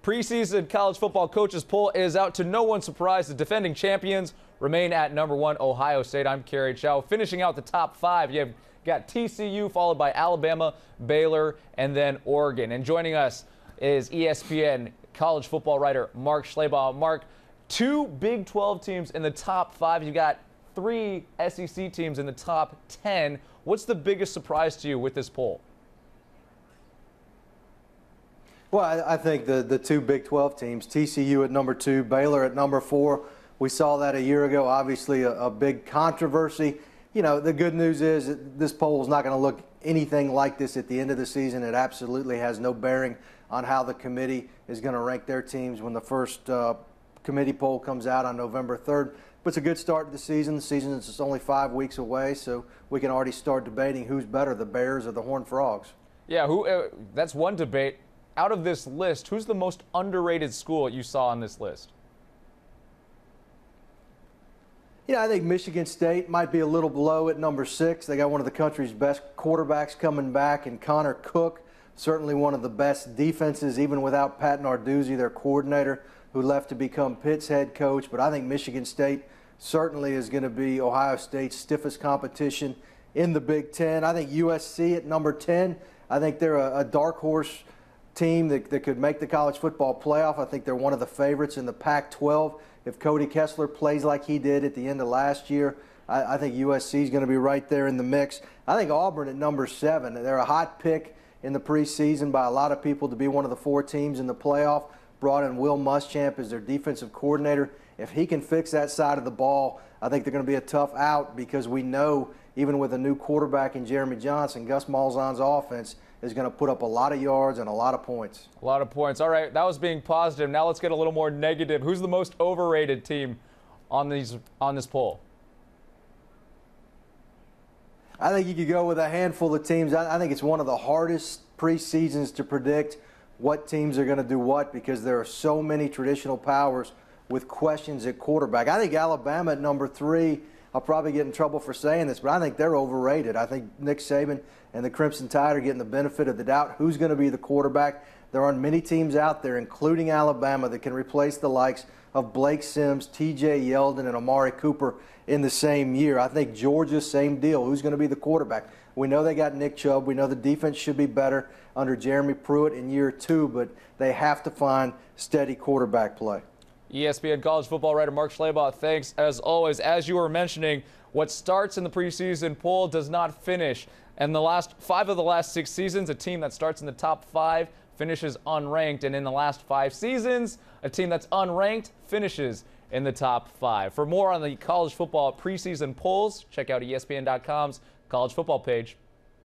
Preseason college football coaches poll is out. To no one's surprise, the defending champions remain at #1, Ohio State. I'm Kerry Chow. Finishing out the top 5, you've got TCU, followed by Alabama, Baylor, and then Oregon. And joining us is ESPN college football writer Mark Schlabach. Mark, 2 Big 12 teams in the top 5. You got 3 SEC teams in the top 10. What's the biggest surprise to you with this poll? Well, I think the 2 Big 12 teams, TCU at #2, Baylor at #4. We saw that a year ago, obviously a big controversy. You know, the good news is that this poll is not going to look anything like this at the end of the season. It absolutely has no bearing on how the committee is going to rank their teams when the first committee poll comes out on November 3rd. But it's a good start to the season. The season is just only 5 weeks away, so we can already start debating who's better, the Bears or the Horned Frogs. Yeah, that's one debate. Out of this list, who's the most underrated school you saw on this list? Yeah, I think Michigan State might be a little below at #6. They got one of the country's best quarterbacks coming back, and Connor Cook, certainly one of the best defenses, even without Pat Narduzzi, their coordinator, who left to become Pitt's head coach. But I think Michigan State certainly is going to be Ohio State's stiffest competition in the Big Ten. I think USC at #10. I think they're a dark horse team that could make the college football playoff. I think they're one of the favorites in the Pac-12. If Cody Kessler plays like he did at the end of last year, I think USC is going to be right there in the mix. I think Auburn at #7. They're a hot pick in the preseason by a lot of people to be one of the 4 teams in the playoff. Brought in Will Muschamp as their defensive coordinator. If he can fix that side of the ball, I think they're going to be a tough out, because we know even with a new quarterback in Jeremy Johnson, Gus Malzahn's offense is going to put up a lot of yards and a lot of points. A lot of points. All right, that was being positive. Now let's get a little more negative. Who's the most overrated team on this poll? I think you could go with a handful of teams. I think it's one of the hardest preseasons to predict what teams are going to do what, because there are so many traditional powers with questions at quarterback. I think Alabama at #3, I'll probably get in trouble for saying this, but I think they're overrated. I think Nick Saban and the Crimson Tide are getting the benefit of the doubt. Who's going to be the quarterback? There aren't many teams out there, including Alabama, that can replace the likes of Blake Sims, TJ Yeldon, and Amari Cooper in the same year. I think Georgia, same deal. Who's going to be the quarterback? We know they got Nick Chubb. We know the defense should be better under Jeremy Pruitt in year 2, but they have to find steady quarterback play. ESPN college football writer Mark Schlabach, thanks as always. As you were mentioning, what starts in the preseason poll does not finish. And the last 5 of the last 6 seasons, a team that starts in the top 5 finishes unranked. And in the last 5 seasons, a team that's unranked finishes in the top 5. For more on the college football preseason polls, check out ESPN.com's college football page.